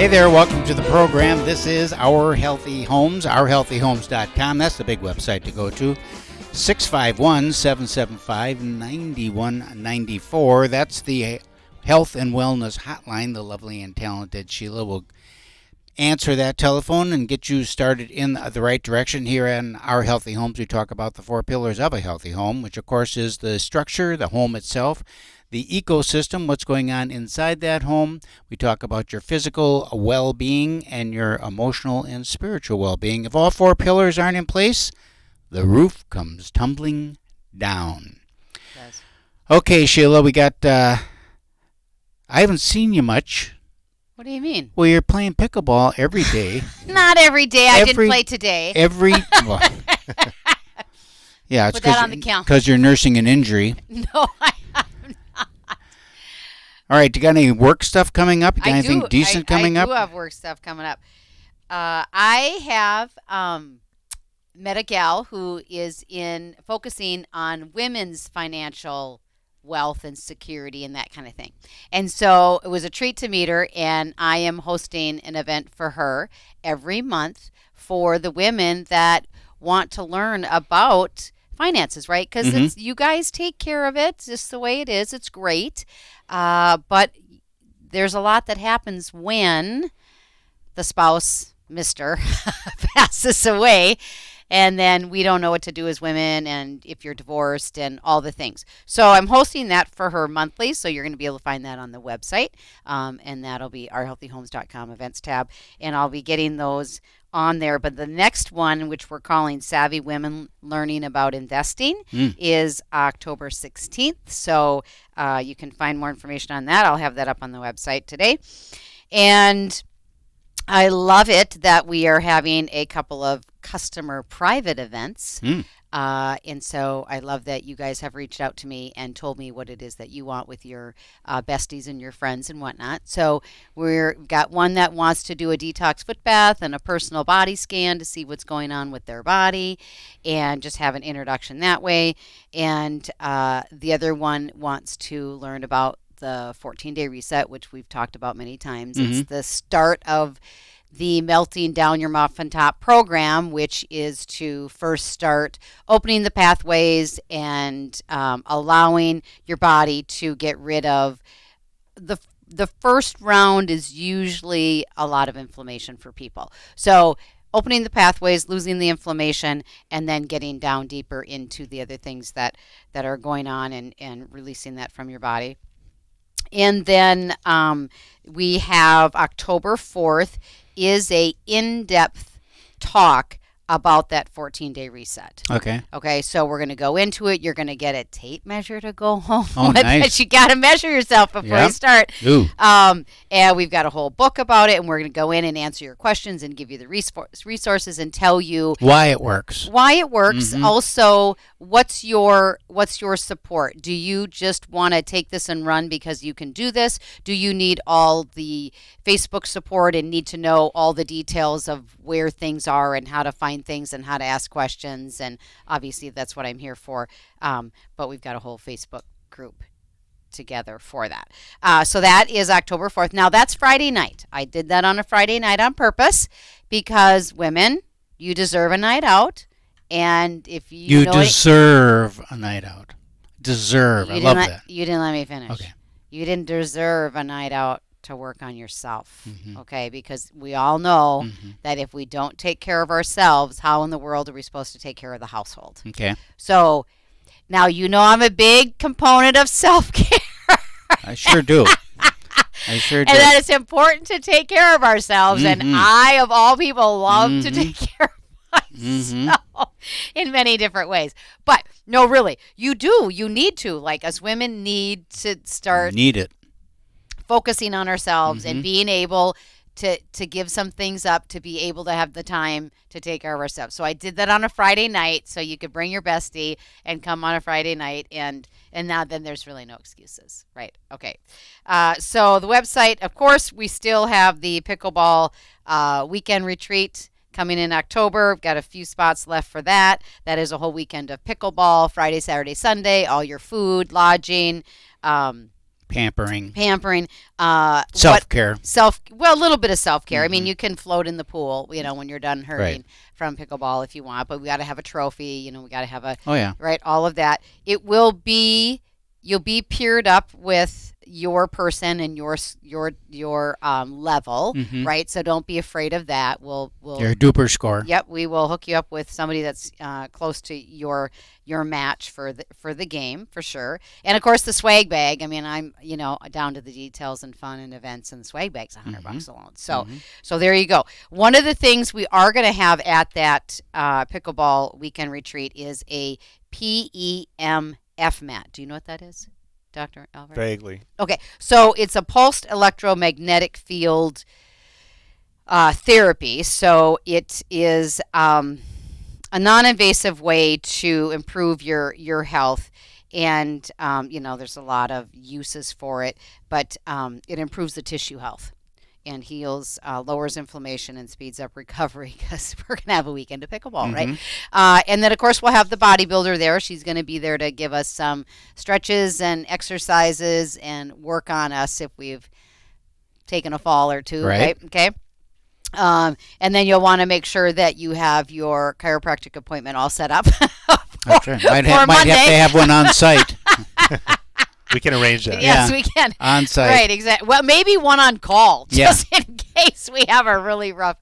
there, welcome to the program. This is Our Healthy Homes, ourhealthyhomes.com. That's the big website to go to. 651-775-9194. That's the health and wellness hotline. The lovely and talented Sheila will answer that telephone and get you started in the right direction. Here in Our Healthy Homes, we talk about the 4 pillars of a healthy home, which of course is the structure, the home itself, the ecosystem, what's going on inside that home. We talk about your physical well-being and your emotional and spiritual well-being. If all 4 pillars aren't in place, the roof comes tumbling down. Yes. Okay, Sheila, we got, I haven't seen you much. What do you mean? Well, you're playing pickleball every day. Not every day. I didn't play today. Well, yeah, it's put that on the calendar. Because you're nursing an injury. No, I am not. All right, you got any work stuff coming up? You got anything decent coming up? I do have work stuff coming up. I have met a gal who is focusing on women's financial wealth and security and that kind of thing. And so it was a treat to meet her, and I am hosting an event for her every month for the women that want to learn about finances, right? Because you guys take care of it just the way it is. It's great. But there's a lot that happens when the spouse, Mr., passes away. And then we don't know what to do as women, and if you're divorced and all the things. So I'm hosting that for her monthly, so you're going to be able to find that on the website. And that'll be ourhealthyhomes.com events tab. And I'll be getting those on there. But the next one, which we're calling Savvy Women Learning About Investing, is October 16th. So you can find more information on that. I'll have that up on the website today. And I love it that we are having a couple of customer private events. And so I love that you guys have reached out to me and told me what it is that you want with your besties and your friends and whatnot. So we've got one that wants to do a detox foot bath and a personal body scan to see what's going on with their body and just have an introduction that way. And the other one wants to learn about the 14-day reset, which we've talked about many times. It's the start of the Melting Down Your Muffin Top program, which is to first start opening the pathways and allowing your body to get rid of the first round is usually a lot of inflammation for people. So opening the pathways, losing the inflammation, and then getting down deeper into the other things that are going on and releasing that from your body. And then we have October 4th is a in-depth talk about that 14-day reset. Okay, so we're going to go into it. You're going to get a tape measure to go home with. Nice. You got to measure yourself before you start. And we've got a whole book about it, and we're going to go in and answer your questions and give you the resources and tell you why it works. Also, what's your support? Do you just want to take this and run because you can do this? Do you need all the Facebook support and need to know all the details of where things are and how to find things and how to ask questions? And obviously that's what I'm here for. But we've got a whole Facebook group together for that. So that is October 4th. Now that's Friday night. I did that on a Friday night on purpose because women, you deserve a night out. And if you deserve a night out. I love that. You didn't let me finish. Okay. You didn't deserve a night out to work on yourself, okay? Because we all know that if we don't take care of ourselves, how in the world are we supposed to take care of the household? Okay. So now I'm a big component of self-care. I sure do. And that it's important to take care of ourselves. And I, of all people, love to take care of myself in many different ways. But no, really, you do. You need to. Like, us women need to start focusing on ourselves and being able to give some things up to be able to have the time to take care of ourselves. So I did that on a Friday night, so you could bring your bestie and come on a Friday night, and now then there's really no excuses, right? Okay. So the website, of course, we still have the pickleball weekend retreat coming in October. We've got a few spots left for that. That is a whole weekend of pickleball, Friday, Saturday, Sunday, all your food, lodging, pampering, self-care. A little bit of self-care. I mean, Mhm. you can float in the pool, when you're done hurting from pickleball if you want, but we got to have a trophy, we got to have Oh yeah. right, all of that. You'll be paired up with your person and your level, Mhm. right? So don't be afraid of that. We'll Your duper score. Yep, we will hook you up with somebody that's close to your match for the game for sure. And of course the swag bag. I mean, I'm down to the details and fun and events, and the swag bag's $100 alone. So so there you go. One of the things we are going to have at that pickleball weekend retreat is a PEMF mat. Do you know what that is, Dr. Albert? Vaguely. Okay, so it's a pulsed electromagnetic field therapy. So it is a non-invasive way to improve your health, and there's a lot of uses for it, but it improves the tissue health and heals, lowers inflammation, and speeds up recovery, because we're going to have a weekend of pickleball, right? And then, of course, we'll have the bodybuilder there. She's going to be there to give us some stretches and exercises and work on us if we've taken a fall or two, right? Okay. And then you'll want to make sure that you have your chiropractic appointment all set up. That's right. Might have to have one on site. We can arrange that. Yes, we can. On site. Right, exactly. Well, maybe one on call, just in case we have a really rough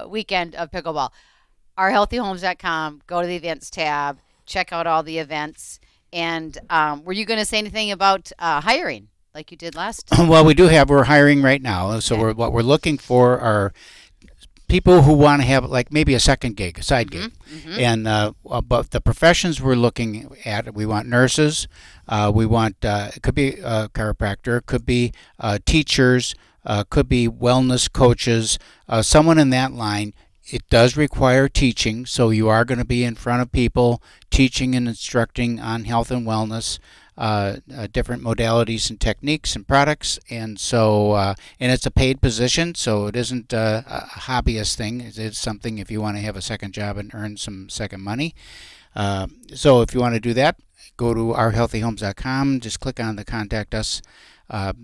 weekend of pickleball. OurHealthyHomes.com, go to the events tab, check out all the events. And were you going to say anything about hiring like you did last time? Well, we're hiring right now. So what we're looking for are people who want to have like maybe a second gig, a side gig. And but the professions we're looking at, we want nurses, we want it could be a chiropractor, could be teachers, could be wellness coaches, someone in that line. It does require teaching, so you are going to be in front of people teaching and instructing on health and wellness, different modalities and techniques and products, and so and it's a paid position, so it isn't a hobbyist thing. It's something if you want to have a second job and earn some second money. So if you want to do that, go to ourhealthyhomes.com. Just click on the Contact Us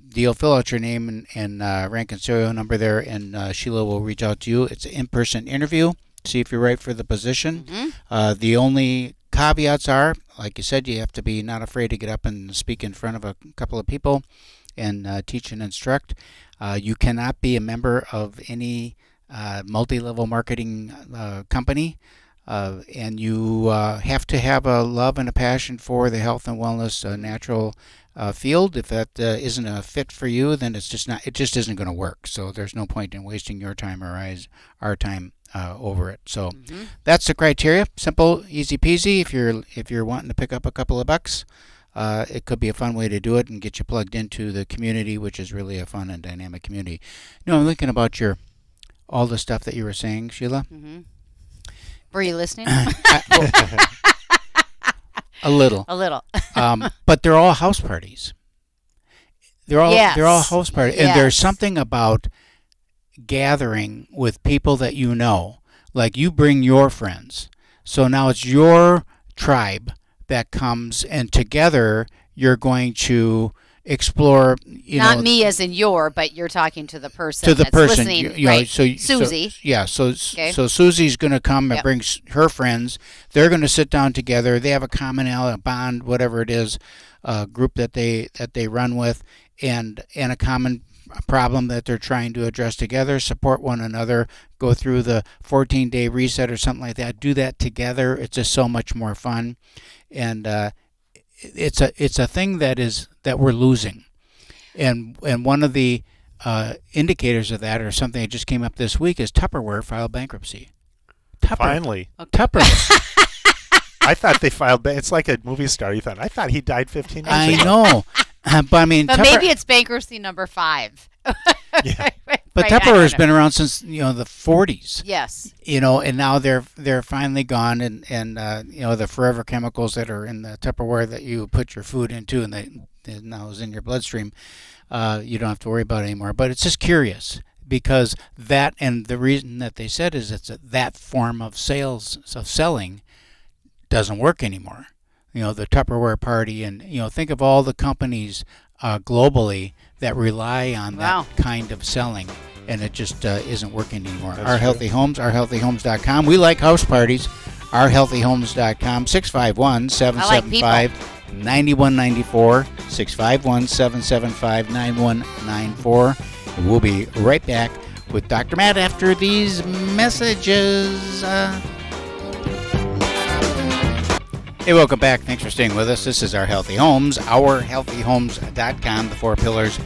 deal, fill out your name and rank and serial number there, and Sheila will reach out to you. It's an in-person interview. See if you're right for the position. The only caveats are, like you said, you have to be not afraid to get up and speak in front of a couple of people and teach and instruct. You cannot be a member of any multi-level marketing company. And you have to have a love and a passion for the health and wellness natural field. If that isn't a fit for you, then it just isn't going to work. So there's no point in wasting your time or our time over it. So that's the criteria. Simple, easy peasy. If you're wanting to pick up a couple of bucks, it could be a fun way to do it and get you plugged into the community, which is really a fun and dynamic community. I'm thinking about all the stuff that you were saying, Sheila. Were you listening? A little. But they're all house parties. They're all house parties. And there's something about gathering with people that you know. Like you bring your friends. So now it's your tribe that comes, and together you're going to explore, not me as in but you're talking to the person that's listening, right? Susie. So Susie's going to come and bring her friends. They're going to sit down together. They have a commonality, a bond, whatever it is, group that they run with, and a common problem that they're trying to address together, support one another, go through the 14-day reset or something like that. Do that together. It's just so much more fun, and it's a thing that we're losing, and one of the indicators of that, or something that just came up this week, is Tupperware filed bankruptcy. Finally, Tupperware. I thought they filed. It's like a movie star. I thought he died 15 years ago. I know, but maybe it's bankruptcy number 5. Yeah. But Tupperware's been around since the 40s. Yes. And now they're finally gone, and the forever chemicals that are in the Tupperware that you put your food into, and that now is in your bloodstream, you don't have to worry about it anymore. But it's just curious, because that, and the reason that they said is that form of selling doesn't work anymore. The Tupperware party, and think of all the companies globally that rely on Wow. that kind of selling, and it just isn't working anymore. That's Our true. Healthy Homes, ourhealthyhomes.com. We like house parties. Ourhealthyhomes.com, 651-775-9194, 651-775-9194. And we'll be right back with Dr. Matt after these messages. Hey, welcome back. Thanks for staying with us. This is Our Healthy Homes, ourhealthyhomes.com, the 4 pillars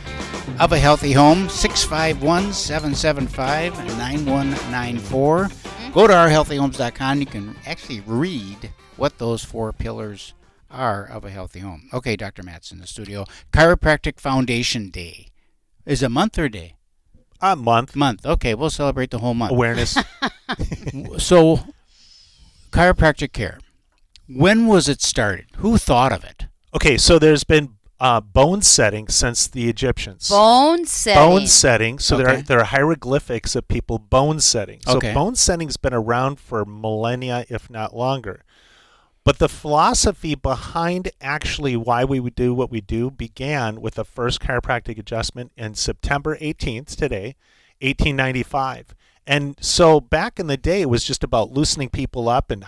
of a healthy home, 651-775-9194. Go to ourhealthyhomes.com. You can actually read what those 4 pillars are of a healthy home. Okay, Dr. Matt's in the studio. Chiropractic Foundation Day. Is it month or day? Month. Month. Okay, we'll celebrate the whole month. Awareness. So, chiropractic care. When was it started? Who thought of it? Okay, so there's been bone setting since the Egyptians. Bone setting. Bone setting. So Okay. there are hieroglyphics of people bone setting. So Okay. bone setting's been around for millennia, if not longer. But the philosophy behind actually why we would do what we do began with the first chiropractic adjustment in September 18th, today, 1895. And so back in the day, it was just about loosening people up, and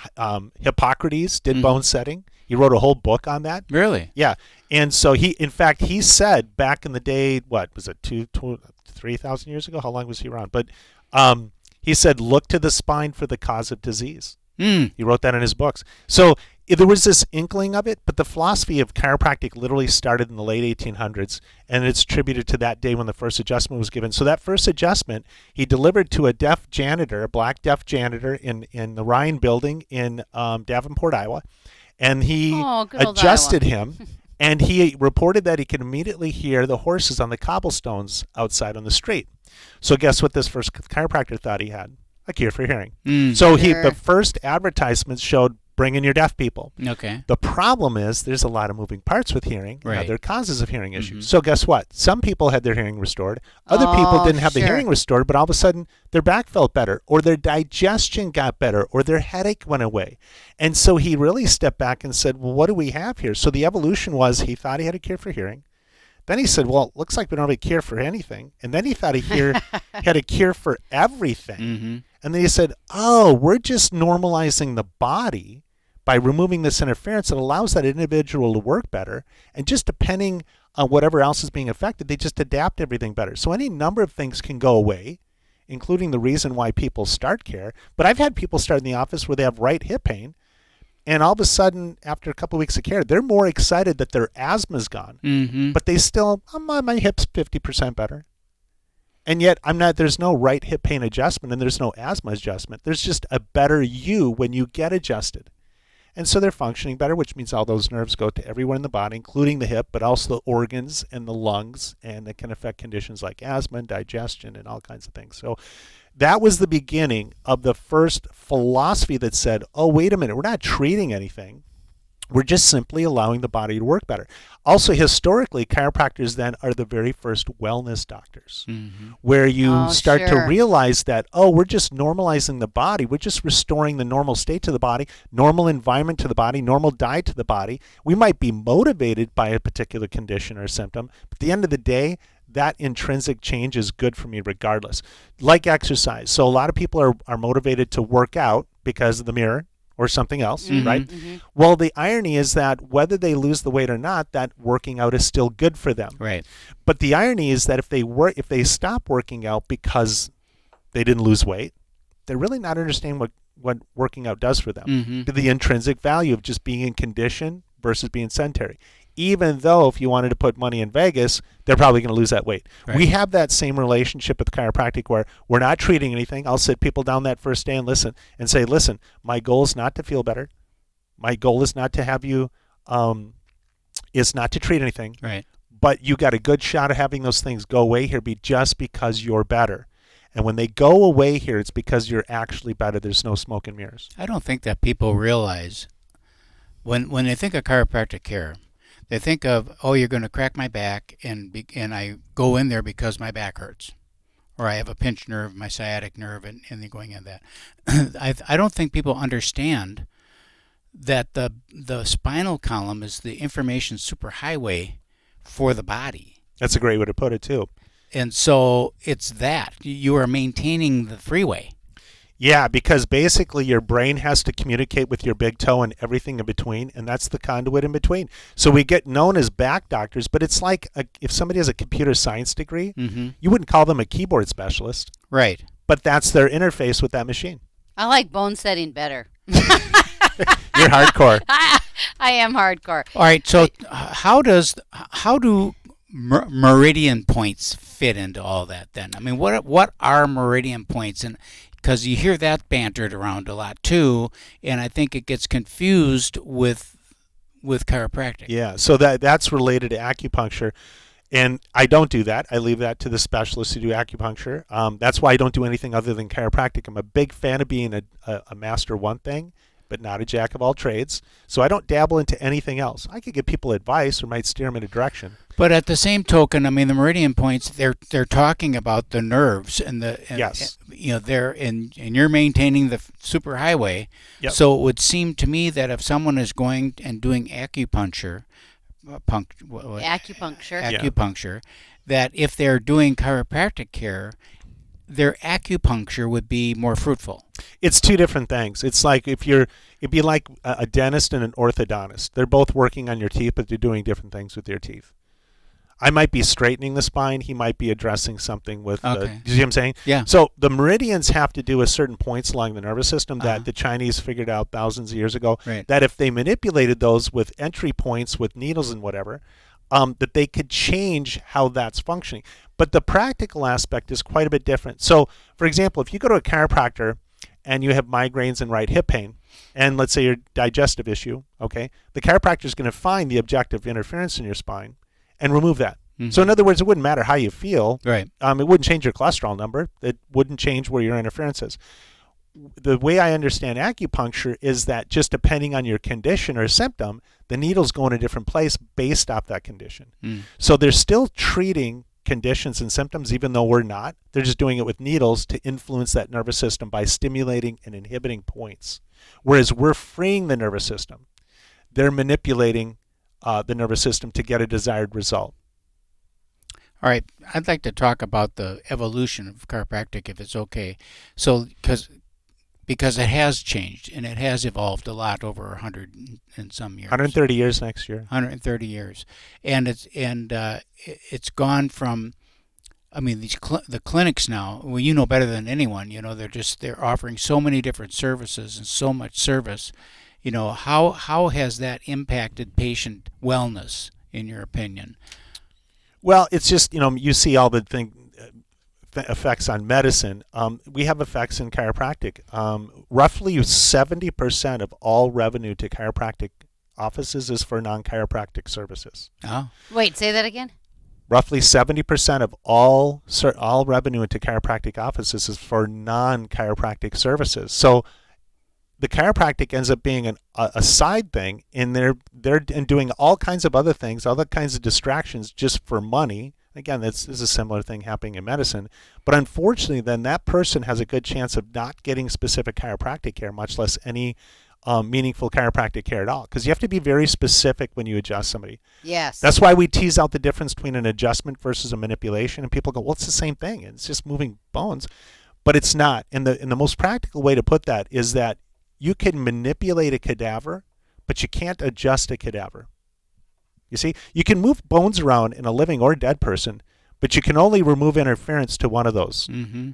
Hippocrates did bone setting. He wrote a whole book on that. Really? Yeah. And so in fact, he said back in the day, what was it, 3,000 years ago? How long was he around? But he said, look to the spine for the cause of disease. He wrote that in his books. So there was this inkling of it, but the philosophy of chiropractic literally started in the late 1800s, and it's attributed to that day when the first adjustment was given. So that first adjustment, he delivered to a deaf janitor, a black deaf janitor in the Ryan building in Davenport, Iowa, and he good old adjusted Iowa. him, and he reported that he could immediately hear the horses on the cobblestones outside on the street. So guess what this first chiropractor thought he had? A cure for hearing. So Sure. the first advertisements showed bring in your deaf people. Okay. The problem is there's a lot of moving parts with hearing and Right. other causes of hearing issues. So guess what? Some people had their hearing restored. Other people Oh, didn't have the sure. hearing restored, but all of a sudden their back felt better, or their digestion got better, or their headache went away. And so he really stepped back and said, well, what do we have here? So the evolution was he thought he had a cure for hearing. Then he said, well, it looks like we don't have a cure for anything. And then he thought he had a cure for everything. And then he said, oh, we're just normalizing the body by removing this interference that allows that individual to work better. And just depending on whatever else is being affected, they just adapt everything better. So any number of things can go away, including the reason why people start care. But I've had people start in the office where they have right hip pain, and all of a sudden, after a couple of weeks of care, they're more excited that their asthma's gone. But they still, my hip's 50% better. And yet, there's no right hip pain adjustment and there's no asthma adjustment. There's just a better you when you get adjusted. And so they're functioning better, which means all those nerves go to everywhere in the body, including the hip, but also the organs and the lungs, and it can affect conditions like asthma and digestion and all kinds of things. So that was the beginning of the first philosophy that said, oh, wait a minute, we're not treating anything. We're just simply allowing the body to work better. Also, historically, chiropractors then are the very first wellness doctors, where you start to sure. realize that, oh, we're just normalizing the body. We're just restoring the normal state to the body, normal environment to the body, normal diet to the body. We might be motivated by a particular condition or symptom, but at the end of the day, that intrinsic change is good for me regardless. Like exercise. So a lot of people are motivated to work out because of the mirror or something else, right? Well, the irony is that whether they lose the weight or not, that working out is still good for them. Right. But the irony is that if they stop working out because they didn't lose weight, they're really not understanding what working out does for them. The intrinsic value of just being in condition versus being sedentary. Even though if you wanted to put money in Vegas, they're probably going to lose that weight. Right. We have that same relationship with chiropractic where we're not treating anything. I'll sit people down that first day and say, listen, my goal is not to feel better. My goal is not to have you, is not to treat anything. Right. But you got a good shot of having those things go away here just because you're better. And when they go away here, it's because you're actually better. There's no smoke and mirrors. I don't think that people realize when they think of chiropractic care, they think of, oh, you're going to crack my back, and I go in there because my back hurts, or I have a pinched nerve, my sciatic nerve, and they're going in that. I don't think people understand that the spinal column is the information superhighway for the body. That's a great way to put it too. And so it's that you are maintaining the freeway. Yeah, because basically your brain has to communicate with your big toe and everything in between, and that's the conduit in between. So we get known as back doctors, but it's like if somebody has a computer science degree, you wouldn't call them a keyboard specialist. Right. But that's their interface with that machine. I like bone setting better. You're hardcore. I am hardcore. All right. So how do meridian points fit into all that then? I mean, what are meridian points? And because you hear that bantered around a lot too, and I think it gets confused with chiropractic. Yeah, so that's related to acupuncture. And I don't do that. I leave that to the specialists who do acupuncture. That's why I don't do anything other than chiropractic. I'm a big fan of being a master one thing, but not a jack of all trades. So I don't dabble into anything else. I could give people advice or might steer them in a direction. But at the same token, I mean, the meridian points, they're talking about the nerves and Yes. they're and you're maintaining the superhighway. Yep. So it would seem to me that if someone is going and doing acupuncture, Acupuncture. that if they're doing chiropractic care, their acupuncture would be more fruitful. It's two different things. It's like it'd be like a dentist and an orthodontist. They're both working on your teeth, but they're doing different things with your teeth. I might be straightening the spine. He might be addressing something with Okay. you see what I'm saying? Yeah. So the meridians have to do with certain points along the nervous system that the Chinese figured out thousands of years ago. Right. That if they manipulated those with entry points with needles and whatever, that they could change how that's functioning. But the practical aspect is quite a bit different. So, for example, if you go to a chiropractor and you have migraines and right hip pain, and let's say your digestive issue, okay, the chiropractor is going to find the objective interference in your spine and remove that. So in other words, it wouldn't matter how you feel. Right. It wouldn't change your cholesterol number. It wouldn't change where your interference is. The way I understand acupuncture is that just depending on your condition or symptom, the needles go in a different place based off that condition. So they're still treating conditions and symptoms even though we're not. They're just doing it with needles to influence that nervous system by stimulating and inhibiting points. Whereas we're freeing the nervous system. They're manipulating the nervous system to get a desired result. All right. I'd like to talk about the evolution of chiropractic, if it's okay. So, because it has changed and it has evolved a lot over 100 and some years. 130 years next year. 130 years, and it's gone from. I mean, the clinics now. Well, you know better than anyone. You know, they're offering so many different services and so much service. You know, how has that impacted patient wellness, in your opinion? Well, it's just, you see all the effects on medicine. We have effects in chiropractic. Roughly 70% of all revenue to chiropractic offices is for non-chiropractic services. Oh. Wait, say that again? Roughly 70% of all revenue into chiropractic offices is for non-chiropractic services. So the chiropractic ends up being a side thing, and they're doing all kinds of other things, other kinds of distractions just for money. Again, this is a similar thing happening in medicine. But unfortunately, then that person has a good chance of not getting specific chiropractic care, much less any meaningful chiropractic care at all. Because you have to be very specific when you adjust somebody. Yes. That's why we tease out the difference between an adjustment versus a manipulation. And people go, well, it's the same thing. It's just moving bones. But it's not. And the most practical way to put that is that you can manipulate a cadaver, but you can't adjust a cadaver. You see, you can move bones around in a living or dead person, but you can only remove interference to one of those. Mm-hmm.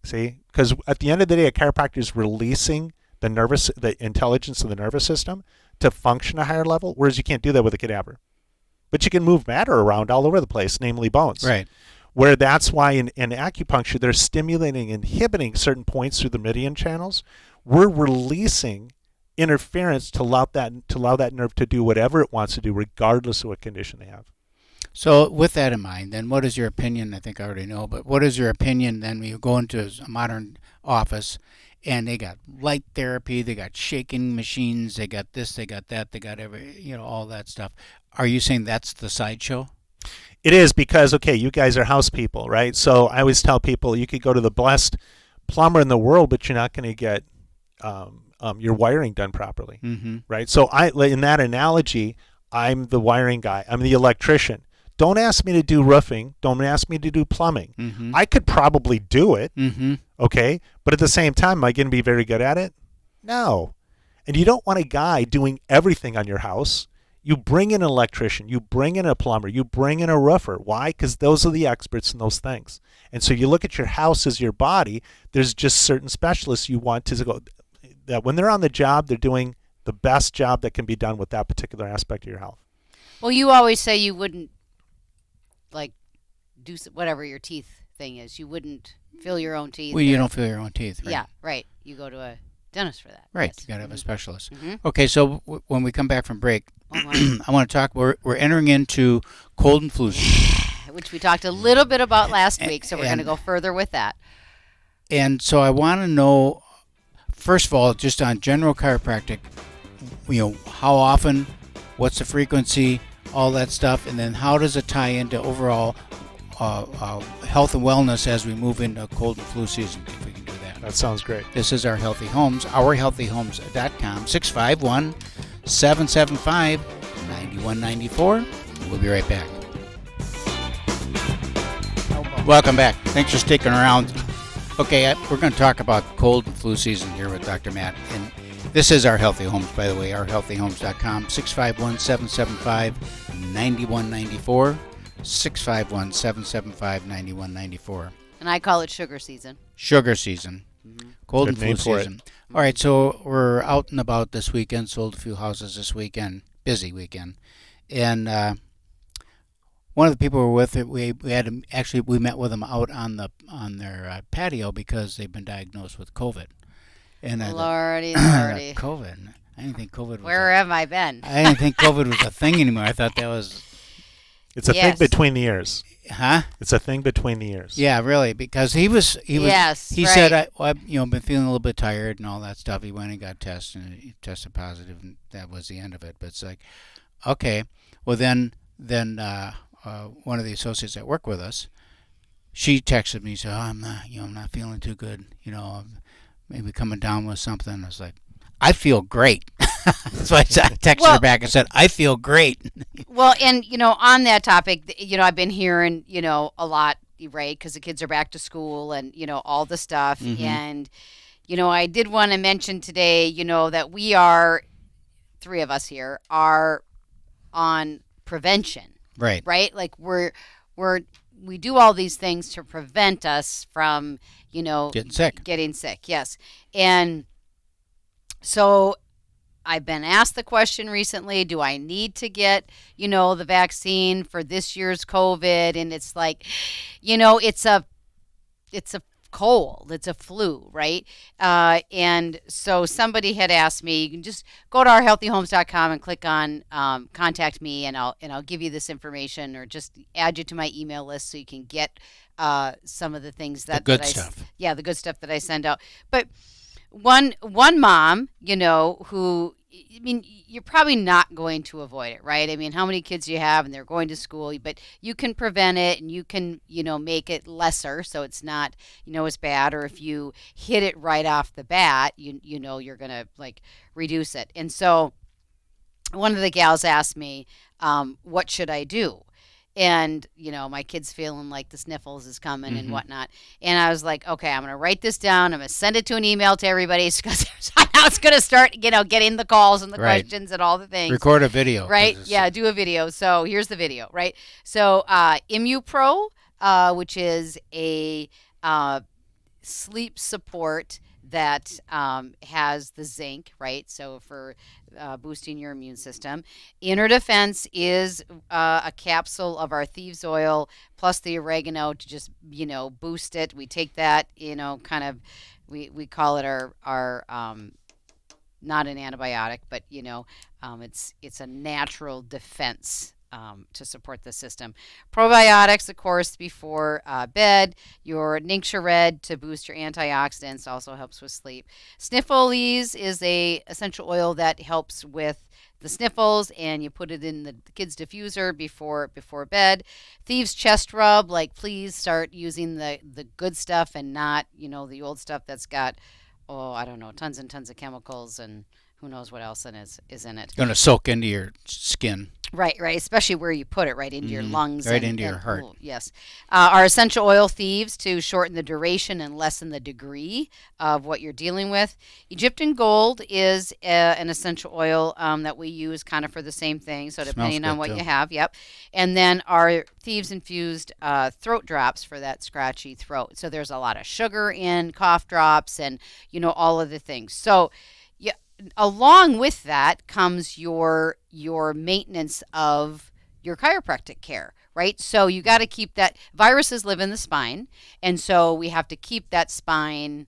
See, because at the end of the day, a chiropractor is releasing the intelligence of the nervous system to function at a higher level, whereas you can't do that with a cadaver. But you can move matter around all over the place, namely bones. Right. Where that's why in acupuncture, they're stimulating, inhibiting certain points through the meridian channels. We're releasing interference to allow that nerve to do whatever it wants to do, regardless of what condition they have. So with that in mind, then what is your opinion? I think I already know, but what is your opinion then when you go into a modern office and they got light therapy, they got shaking machines, they got this, they got that, they got all that stuff. Are you saying that's the sideshow? It is because, okay, you guys are house people, right? So I always tell people you could go to the best plumber in the world, but you're not going to get your wiring done properly, right? So in that analogy, I'm the wiring guy. I'm the electrician. Don't ask me to do roofing. Don't ask me to do plumbing. Mm-hmm. I could probably do it, Mm-hmm. okay? But at the same time, am I going to be very good at it? No. And you don't want a guy doing everything on your house. You bring in an electrician. You bring in a plumber. You bring in a roofer. Why? Because those are the experts in those things. And so you look at your house as your body. There's just certain specialists you want to go, that when they're on the job, they're doing the best job that can be done with that particular aspect of your health. Well, you always say you wouldn't like do whatever your teeth thing is. You wouldn't fill your own teeth. Well, you don't feel your own teeth, right? Yeah, right. You go to a dentist for that. Right. Yes. You got to have a specialist. Mm-hmm. Okay, so when we come back from break, Oh, my. I want to talk. We're entering into cold and flu season. Which we talked a little bit about last week, so we're going to And- go further with that. And so I want to know, first of all, just on general chiropractic, how often, what's the frequency, all that stuff, and then how does it tie into overall health and wellness as we move into cold and flu season, if we can do that. That sounds great. This is Our Healthy Homes, ourhealthyhomes.com, 651-775-9194. We'll be right back. Welcome back. Thanks for sticking around. Okay, we're going to talk about cold and flu season here with Dr. Matt. And this is Our Healthy Homes, by the way, ourhealthyhomes.com, 651-775-9194, 651-775-9194. And I call it sugar season. Sugar season. Mm-hmm. Cold Good and flu name for it. season. All right, so we're out and about this weekend, sold a few houses this weekend, busy weekend. And one of the people we're with, we met with them out on their patio because they've been diagnosed with COVID. And Lordy. COVID. I didn't think COVID was Where have I been? I didn't think COVID was a thing anymore. I thought that was It's a Yes. thing between the ears. huh? It's a thing between the ears. Yeah, really, because he Yes, said right. I've been feeling a little bit tired and all that stuff. He went and got tested and he tested positive, and that was the end of it. But it's like, okay, well then one of the associates that work with us, she texted me, said, I'm not feeling too good, I'm maybe coming down with something. I was like, I feel great. So I texted her back and said, I feel great. Well, and, on that topic, I've been hearing, a lot, right, because the kids are back to school and, all the stuff. Mhm. And, I did want to mention today, that we are, three of us here, are on prevention, Right. right? Like we do all these things to prevent us from, Getting sick. Getting sick, yes. And so I've been asked the question recently, do I need to get, the vaccine for this year's COVID? And it's like, it's a cold, it's a flu, right? And so somebody had asked me, you can just go to ourhealthyhomes.com and click on contact me, and I'll give you this information, or just add you to my email list so you can get some of the things that The good that stuff. Yeah, the good stuff that I send out. But one mom, who, I mean, you're probably not going to avoid it, right? I mean, how many kids you have and they're going to school, but you can prevent it, and you can, make it lesser so it's not, as bad. Or if you hit it right off the bat, you're going to like reduce it. And so one of the gals asked me, what should I do? And, my kid's feeling like the sniffles is coming and whatnot. And I was like, okay, I'm going to write this down. I'm going to send it to an email to everybody, because now it's going to start, getting the calls and the Right. questions and all the things. Record a video. Right? 'cause it's- Yeah, do a video. So here's the video, right? So ImmuPro, which is a sleep support that has the zinc, right? So for boosting your immune system. Inner Defense is a capsule of our thieves oil plus the oregano to just, boost it. We take that, kind of, we call it our not an antibiotic, but, it's a natural defense to support the system. Probiotics, of course, before bed. Your Nincture Red to boost your antioxidants, also helps with sleep. Sniffles is a essential oil that helps with the sniffles, and you put it in the kids' diffuser before bed. Thieves Chest Rub, like, please start using the good stuff and not, the old stuff that's got, I don't know, tons and tons of chemicals and who knows what else is in it. Going to soak into your skin. Right, especially where you put it, right into your lungs. Right into your heart. Yes. Are essential oil thieves to shorten the duration and lessen the degree of what you're dealing with. Egyptian gold is an essential oil that we use kind of for the same thing. So depending on what you have, yep. And then our thieves infused throat drops for that scratchy throat. So there's a lot of sugar in cough drops and, all of the things. So along with that comes your maintenance of your chiropractic care, right? So you got to keep that. Viruses live in the spine, and so we have to keep that spine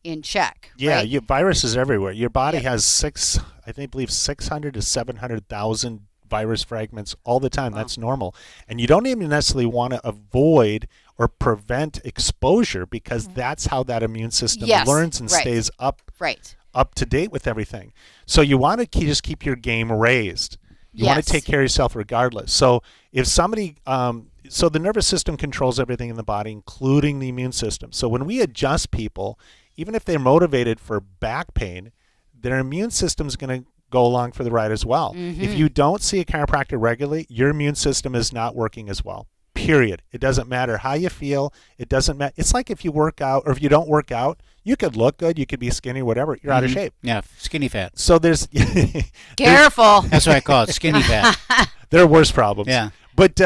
in check. Yeah, right? viruses everywhere. Your body has 600 to 700,000 virus fragments all the time. Wow. That's normal, and you don't even necessarily want to avoid or prevent exposure because that's how that immune system learns and stays up. Right. Up to date with everything. So you want to just keep your game raised. You want to take care of yourself regardless. So if somebody, so the nervous system controls everything in the body, including the immune system. So when we adjust people, even if they're motivated for back pain, their immune system is going to go along for the ride as well. Mm-hmm. If you don't see a chiropractor regularly, your immune system is not working as well. Period. It doesn't matter how you feel. It doesn't matter. It's like if you work out or if you don't work out, you could look good, you could be skinny, whatever. You're out of shape. Yeah, skinny fat. So there's careful. That's what I call it, skinny fat. There are worse problems. Yeah. But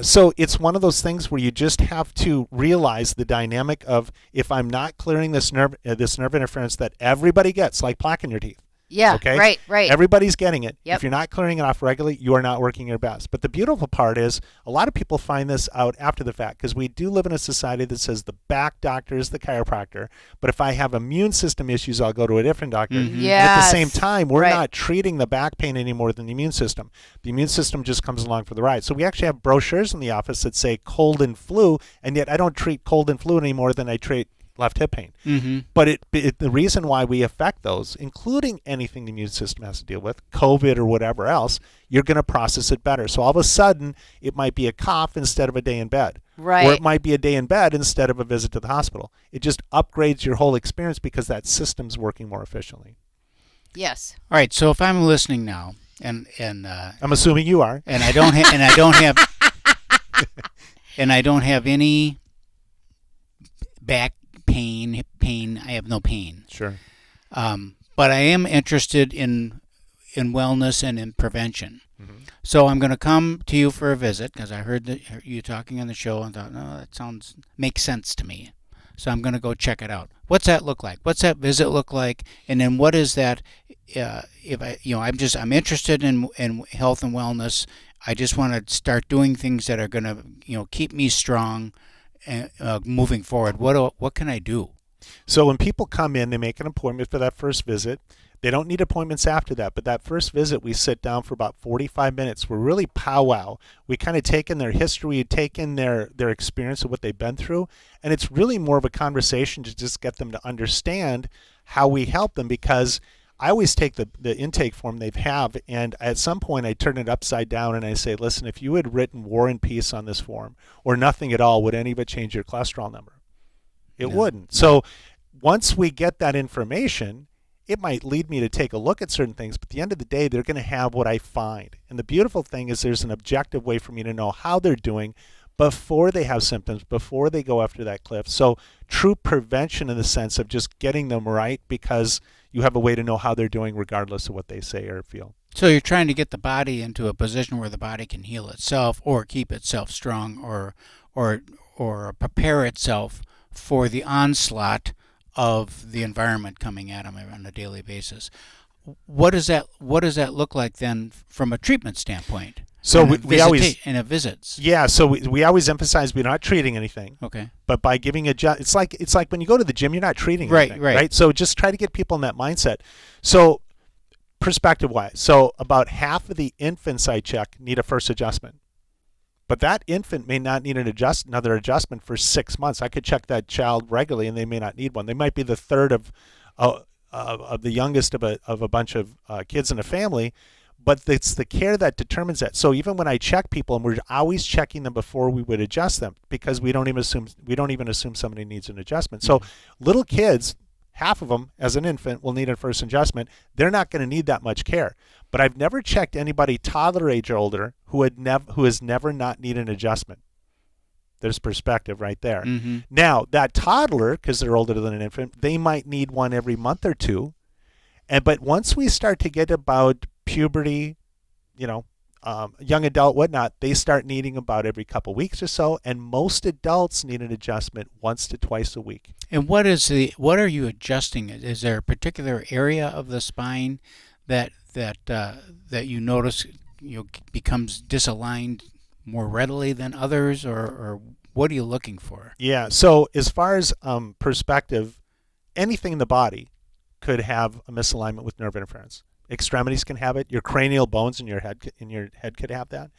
so it's one of those things where you just have to realize the dynamic of if I'm not clearing this nerve interference that everybody gets, like plaque in your teeth. Yeah, okay? Right. Everybody's getting it. Yep. If you're not clearing it off regularly, you are not working your best. But the beautiful part is a lot of people find this out after the fact because we do live in a society that says the back doctor is the chiropractor. But if I have immune system issues, I'll go to a different doctor. Mm-hmm. And at the same time, we're not treating the back pain any more than the immune system. The immune system just comes along for the ride. So we actually have brochures in the office that say cold and flu, and yet I don't treat cold and flu any more than I treat left hip pain. Mm-hmm. But the reason why we affect those, including anything the immune system has to deal with, COVID or whatever else, you're going to process it better. So all of a sudden, it might be a cough instead of a day in bed. Right. Or it might be a day in bed instead of a visit to the hospital. It just upgrades your whole experience because that system's working more efficiently. Yes. All right. So if I'm listening now, and I'm assuming you are, and I don't have any back pain, hip pain. I have no pain. Sure. But I am interested in wellness and in prevention. Mm-hmm. So I'm going to come to you for a visit because I heard you talking on the show and thought, no, that makes sense to me. So I'm going to go check it out. What's that look like? What's that visit look like? And then what is that? I'm interested in health and wellness. I just want to start doing things that are going to, keep me strong. Moving forward, what can I do? So when people come in, they make an appointment for that first visit. They don't need appointments after that, but that first visit, we sit down for about 45 minutes. We're really powwow. We kind of take in their history, take in their experience of what they've been through, and it's really more of a conversation to just get them to understand how we help them because I always take the intake form they have, and at some point I turn it upside down and I say, listen, if you had written War and Peace on this form or nothing at all, would any of it change your cholesterol number? It wouldn't. So once we get that information, it might lead me to take a look at certain things, but at the end of the day, they're going to have what I find. And the beautiful thing is there's an objective way for me to know how they're doing before they have symptoms, before they go after that cliff. So true prevention in the sense of just getting them right because you have a way to know how they're doing regardless of what they say or feel. So you're trying to get the body into a position where the body can heal itself or keep itself strong or prepare itself for the onslaught of the environment coming at them on a daily basis. What does that look like then from a treatment standpoint? So we always in a visits. Yeah, so we always emphasize we're not treating anything. Okay. But by giving it's like when you go to the gym, you're not treating anything. Right. So just try to get people in that mindset. So perspective-wise, so about half of the infants I check need a first adjustment. But that infant may not need another adjustment for 6 months. I could check that child regularly, and they may not need one. They might be the third of the youngest of a bunch of kids in a family. But it's the care that determines that. So even when I check people, and we're always checking them before we would adjust them, because we don't even assume somebody needs an adjustment. So little kids, half of them as an infant will need a first adjustment. They're not going to need that much care. But I've never checked anybody toddler age or older who has never not needed an adjustment. There's perspective right there. Mm-hmm. Now, that toddler, because they're older than an infant, they might need one every month or two. But once we start to get about puberty, young adult, whatnot, they start needing about every couple weeks or so. And most adults need an adjustment once to twice a week. And what are you adjusting? Is there a particular area of the spine that you notice becomes disaligned more readily than others, or what are you looking for? Yeah. So as far as perspective, anything in the body could have a misalignment with nerve interference. Extremities can have it. Your cranial bones in your head could have that.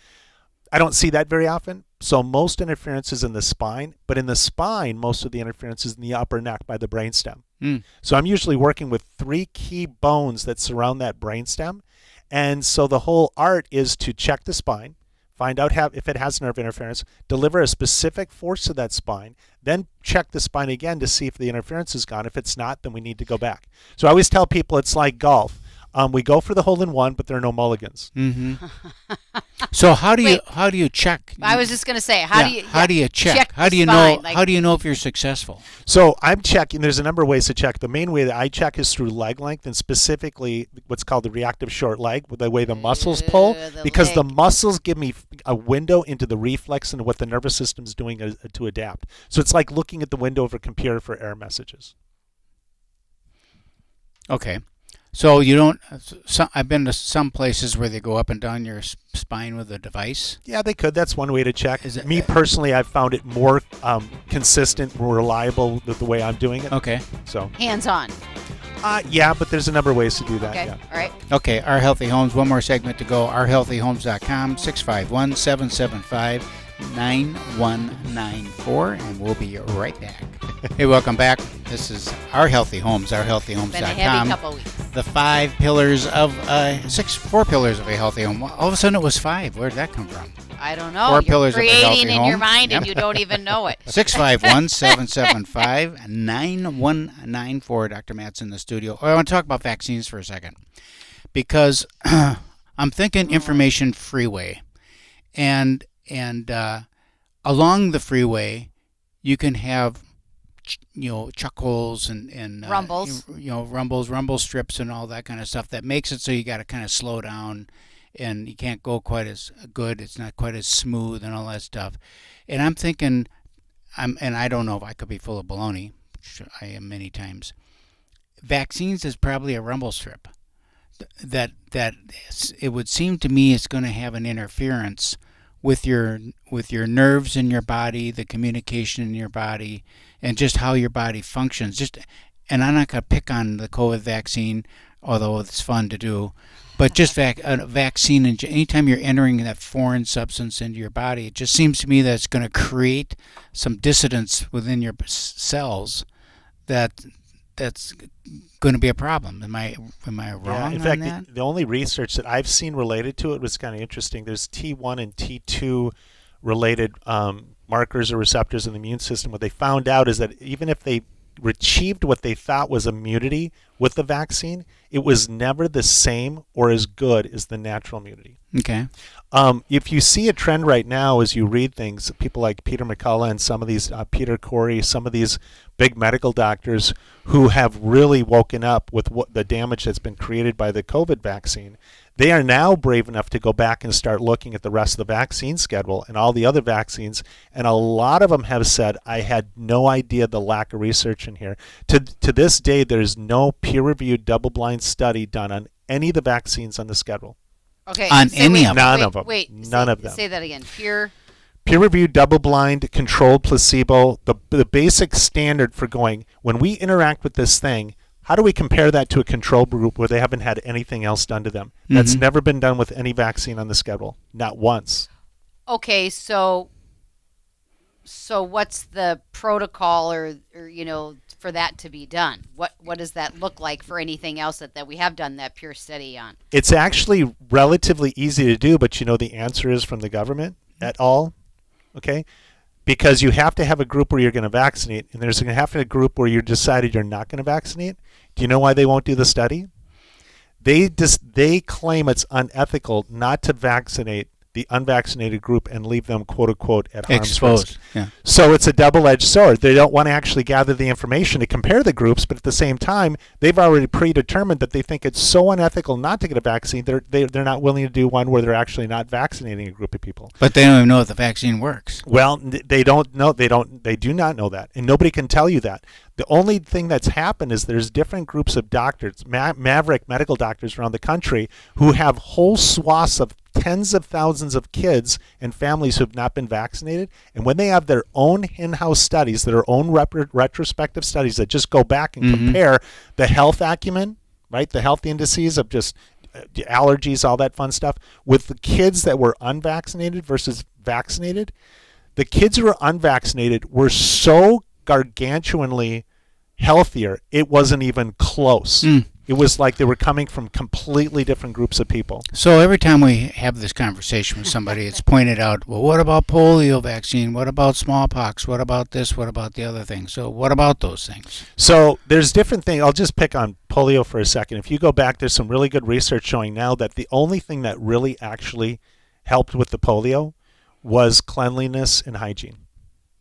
I don't see that very often. So most interference is in the spine, but in the spine, most of the interference is in the upper neck by the brainstem. So I'm usually working with 3 key bones that surround that brainstem. And so the whole art is to check the spine, find out if it has nerve interference, deliver a specific force to that spine, then check the spine again to see if the interference is gone. If it's not, then we need to go back. So I always tell people it's like golf. We go for the hole in one, but there are no mulligans. Mm-hmm. So how do you check? I was just going to say, how do you check? How do you spine? know? How do you know if you're successful? So I'm checking. There's a number of ways to check. The main way that I check is through leg length, and specifically what's called the reactive short leg, with the way the muscles pull, because the muscles give me a window into the reflex and what the nervous system is doing to adapt. So it's like looking at the window of a computer for error messages. Okay. So you don't. I've been to some places where they go up and down your spine with a device. Yeah, they could. That's one way to check. Me personally, I've found it more consistent, more reliable the way I'm doing it. Okay. So hands-on. Yeah, but there's a number of ways to do that. Okay. Yeah. All right. Okay. Our Healthy Homes. One more segment to go. OurHealthyHomes.com 651-775-9194, and we'll be right back. Hey, welcome back. This is Our Healthy Homes. OurHealthyHomes.com. Been a heavy couple weeks. The 4 pillars of a healthy home. All of a sudden it was 5. Where did that come from? I don't know. 4 You're pillars of a healthy creating in home. your mind and you don't even know it. 651-775-9194. Dr. Matt's in the studio. I want to talk about vaccines for a second, because I'm thinking information freeway, and along the freeway you can have chuckles and rumbles, rumble strips and all that kind of stuff that makes it so you got to kind of slow down, and you can't go quite as good. It's not quite as smooth and all that stuff. And I'm thinking, and I don't know if I could be full of baloney, which I am many times. Vaccines is probably a rumble strip. That it would seem to me it's going to have an interference with your nerves in your body, the communication in your body, and just how your body functions. And I'm not going to pick on the COVID vaccine, although it's fun to do, but just a vaccine, and anytime you're entering that foreign substance into your body, it just seems to me that it's going to create some dissidence within your cells that's going to be a problem. Am I wrong in fact, on that? the only research that I've seen related to it was kind of interesting. There's T1 and T2 related markers or receptors in the immune system. What they found out is that even if they achieved what they thought was immunity with the vaccine, it was never the same or as good as the natural immunity. Okay. If you see a trend right now as you read things, people like Peter McCullough and some of these, Peter Corey, some of these big medical doctors who have really woken up with what the damage that's been created by the COVID vaccine, they are now brave enough to go back and start looking at the rest of the vaccine schedule and all the other vaccines. And a lot of them have said, I had no idea the lack of research in here. To this day, there's no peer-reviewed double-blind study done on any of the vaccines on the schedule. Okay. On any of them. None of them. None of them. Say that again. Peer-reviewed, double-blind, controlled placebo, the basic standard for going, when we interact with this thing, how do we compare that to a control group where they haven't had anything else done to them? That's never been done with any vaccine on the schedule. Not once. Okay, so what's the protocol or for that to be done? What does that look like for anything else that we have done that pure study on? It's actually relatively easy to do, but the answer is from the government at all. Okay? because you have to have a group where you're going to vaccinate, and there's going to have to be a group where you decided you're not going to vaccinate. Do you know why they won't do the study? They claim it's unethical not to vaccinate the unvaccinated group and leave them, quote unquote, at harm's Exposed. risk. Yeah. So it's a double-edged sword. They don't want to actually gather the information to compare the groups, but at the same time, they've already predetermined that they think it's so unethical not to get a vaccine. They're not willing to do one where they're actually not vaccinating a group of people. But they don't even know if the vaccine works. Well, they don't know. They do not know that, and nobody can tell you that. The only thing that's happened is there's different groups of doctors, maverick medical doctors around the country, who have whole swaths of tens of thousands of kids and families who have not been vaccinated. And when they have their own in-house studies, their own retrospective studies that just go back and compare the health acumen, right, the health indices of just allergies, all that fun stuff, with the kids that were unvaccinated versus vaccinated, the kids who were unvaccinated were so gargantuanly healthier, it wasn't even close. It was like they were coming from completely different groups of people. So every time we have this conversation with somebody, it's pointed out, well, what about polio vaccine? What about smallpox? What about this? What about the other thing? So what about those things? So there's different things. I'll just pick on polio for a second. If you go back, there's some really good research showing now that the only thing that really actually helped with the polio was cleanliness and hygiene.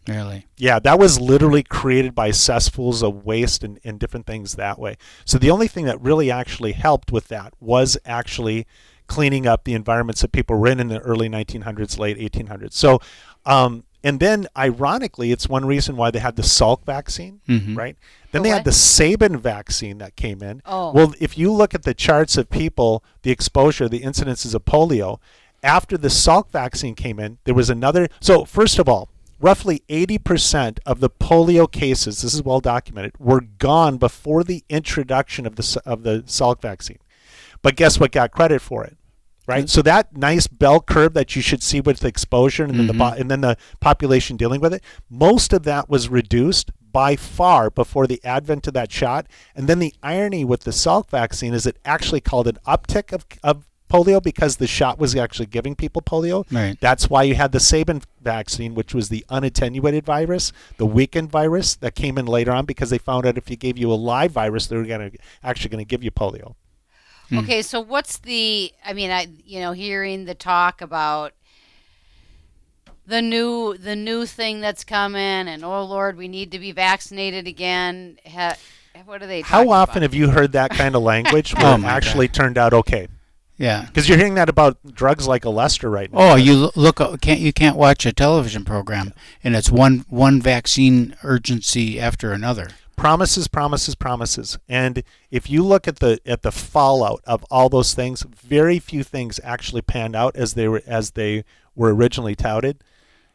Really? Yeah, that was literally created by cesspools of waste and different things that way. So the only thing that really actually helped with that was actually cleaning up the environments that people were in the early 1900s, late 1800s. So, and then ironically, it's one reason why they had the Salk vaccine, right? Then they had the Sabin vaccine that came in. Oh. Well, if you look at the charts of people, the exposure, the incidences of polio, after the Salk vaccine came in, there was another. So first of all, roughly 80% of the polio cases, this is well documented, were gone before the introduction of the Salk vaccine. But guess what got credit for it, right? So that nice bell curve that you should see with the exposure and then the population dealing with it, most of that was reduced by far before the advent of that shot. And then the irony with the Salk vaccine is it actually called an uptick of polio because the shot was actually giving people polio. Right. That's why you had the Sabin vaccine, which was the unattenuated virus, the weakened virus that came in later on because they found out if you gave you a live virus, they were actually going to give you polio. Okay, so what's hearing the talk about the new thing that's coming, and oh Lord, we need to be vaccinated again. What are they talking How often about? have you heard that kind of language where it actually turned out okay? Yeah. Because you're hearing that about drugs like Alestra right now. Oh, you can't watch a television program, and it's one vaccine urgency after another. Promises, promises, promises. And if you look at the fallout of all those things, very few things actually panned out as they were originally touted.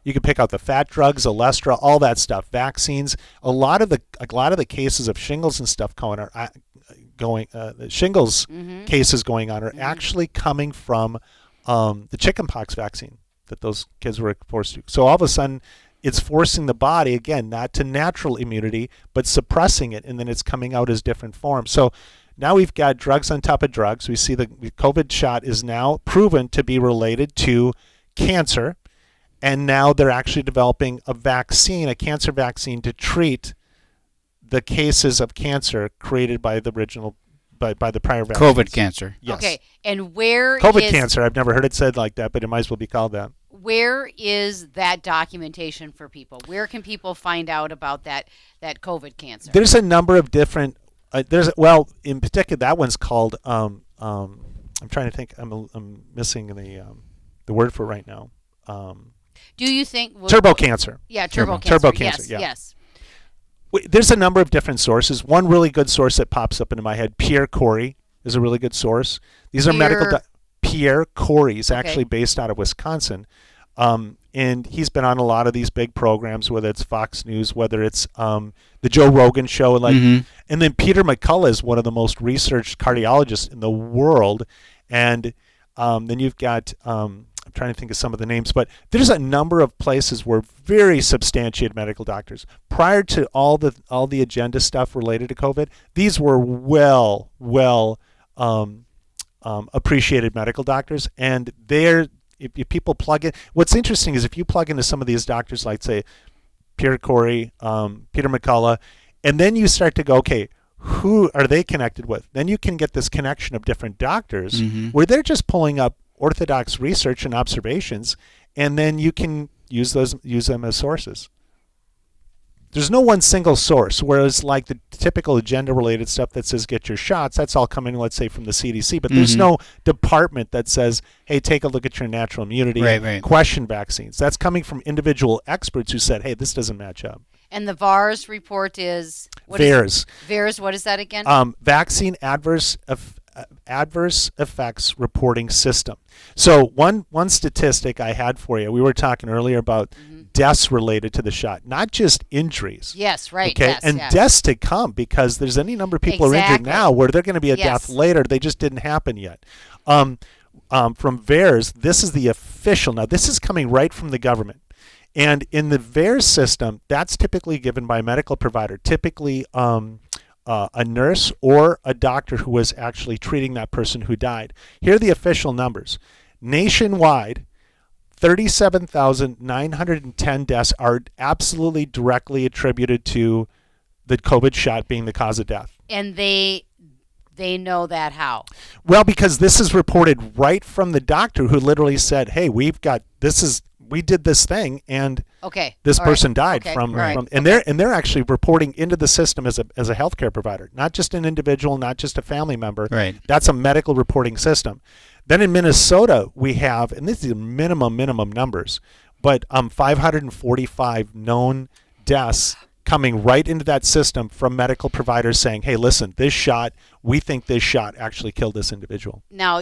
You can pick out the fat drugs, Alestra, all that stuff, vaccines. A lot of the cases of shingles and stuff the shingles cases going on are actually coming from the chickenpox vaccine that those kids were forced to. So all of a sudden, it's forcing the body, again, not to natural immunity, but suppressing it, and then it's coming out as different forms. So now we've got drugs on top of drugs. We see the COVID shot is now proven to be related to cancer, and now they're actually developing a cancer vaccine to treat the cases of cancer created by the original, by the prior vaccines. COVID cancer. Yes. Okay, and where COVID cancer. I've never heard it said like that, but it might as well be called that. Where is that documentation for people? Where can people find out about that COVID cancer? There's a number of different. In particular, that one's called. I'm trying to think. I'm missing the word for it right now. Do you think Turbo cancer? Yeah, turbo cancer. Turbo cancer. Yes, Yeah. yes. There's a number of different sources. One really good source that pops up into my head, Pierre Corey, is a really good source. These are medical. Pierre Corey is actually based out of Wisconsin, and he's been on a lot of these big programs, whether it's Fox News, whether it's the Joe Rogan show, and then Peter McCullough is one of the most researched cardiologists in the world, and then you've got. I'm trying to think of some of the names, but there's a number of places where very substantiated medical doctors, prior to all the agenda stuff related to COVID, these were well appreciated medical doctors, and they're if people plug in, what's interesting is if you plug into some of these doctors, like say Peter Corey, Peter McCullough, and then you start to go, okay, who are they connected with? Then you can get this connection of different doctors where they're just pulling up orthodox research and observations, and then you can use them as sources. There's no one single source, whereas like the typical agenda-related stuff that says get your shots, that's all coming, let's say, from the CDC, but there's no department that says, hey, take a look at your natural immunity, Right. question vaccines. That's coming from individual experts who said, hey, this doesn't match up. And the VAERS report is VAERS. VAERS, what is that again? Vaccine adverse effects reporting system. So one statistic I had for you, we were talking earlier about deaths related to the shot, not just injuries. Yes, right. Okay, yes, and yes. deaths to come, because there's any number of people are injured now where they're going to be a death later. They just didn't happen yet. From VAERS, this is the official. Now, this is coming right from the government. And in the VAERS system, that's typically given by a medical provider, typically a nurse or a doctor who was actually treating that person who died. Here are the official numbers. Nationwide, 37,910 deaths are absolutely directly attributed to the COVID shot being the cause of death. And they know that how? Well, because this is reported right from the doctor who literally said, hey, we did this thing, and this person died from and they're actually reporting into the system as a healthcare provider, not just an individual, not just a family member. Right. That's a medical reporting system. Then in Minnesota we have, and this is minimum numbers, but 545 known deaths coming right into that system from medical providers saying, hey, listen, we think this shot actually killed this individual. Now,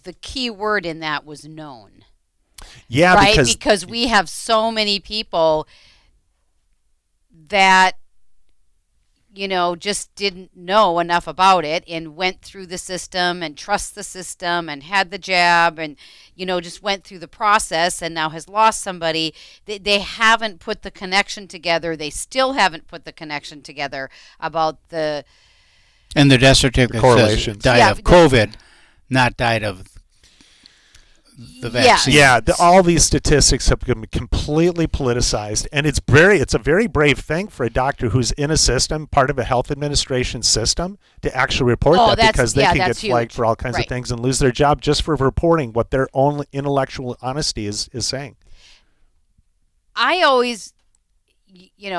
the key word in that was known. Yeah, right? Because we have so many people that, just didn't know enough about it and went through the system and trust the system and had the jab and, just went through the process and now has lost somebody. They haven't put the connection together. They still haven't put the connection together about the... And the death certificate says died of COVID, not died of the vaccine. Yeah, all these statistics have been completely politicized, and it's a very brave thing for a doctor who's in a system, part of a health administration system, to actually report that, because they can get flagged for all kinds of things and lose their job just for reporting what their own intellectual honesty is saying. I always,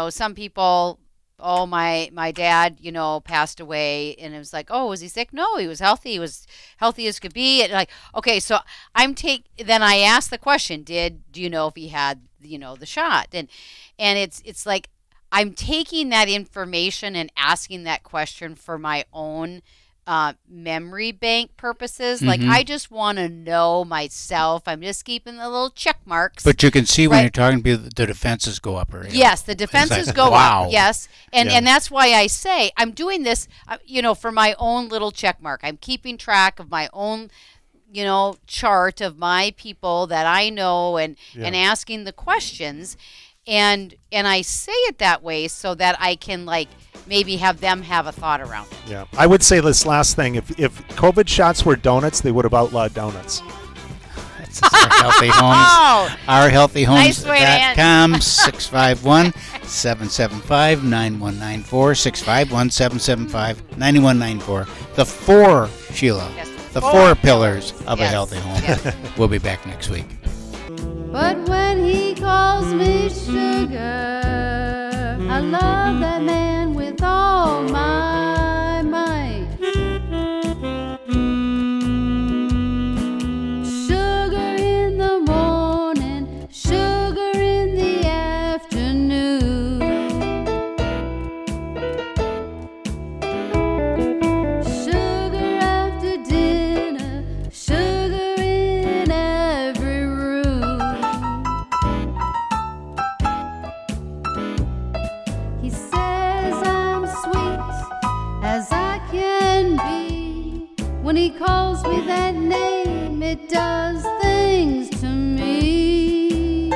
some people... Oh, my dad, passed away, and it was like, oh, was he sick? No, he was healthy. He was healthy as could be. And like, okay, so then I asked the question, do you know if he had, the shot? And it's like, I'm taking that information and asking that question for my own memory bank purposes. Like, I just want to know myself. I'm just keeping the little check marks. But you can see when you're talking to people, the defenses go up. Yes, the defenses go up. Yes, and that's why I say I'm doing this, for my own little check mark. I'm keeping track of my own, chart of my people that I know and asking the questions. And I say it that way so that I can maybe have them have a thought around it. Yeah, I would say this last thing: if COVID shots were donuts, they would have outlawed donuts. That's Our Healthy Homes. OurHealthyHomes.com. 651-775-9194. 651-775-9194. The four, Sheila. Yes, the four pillars of a Yes. healthy home. Yes. We'll be back next week. But when he calls me sugar, I love that man with all my might. Sugar in the morning, sugar in the afternoon. Sugar after dinner, sugar in every room. He says I'm sweet as I can be. When he calls me that name, it does things to me.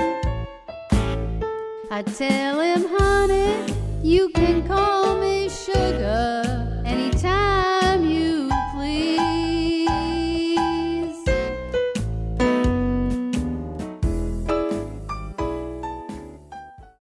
I tell him, honey, you can call me sugar.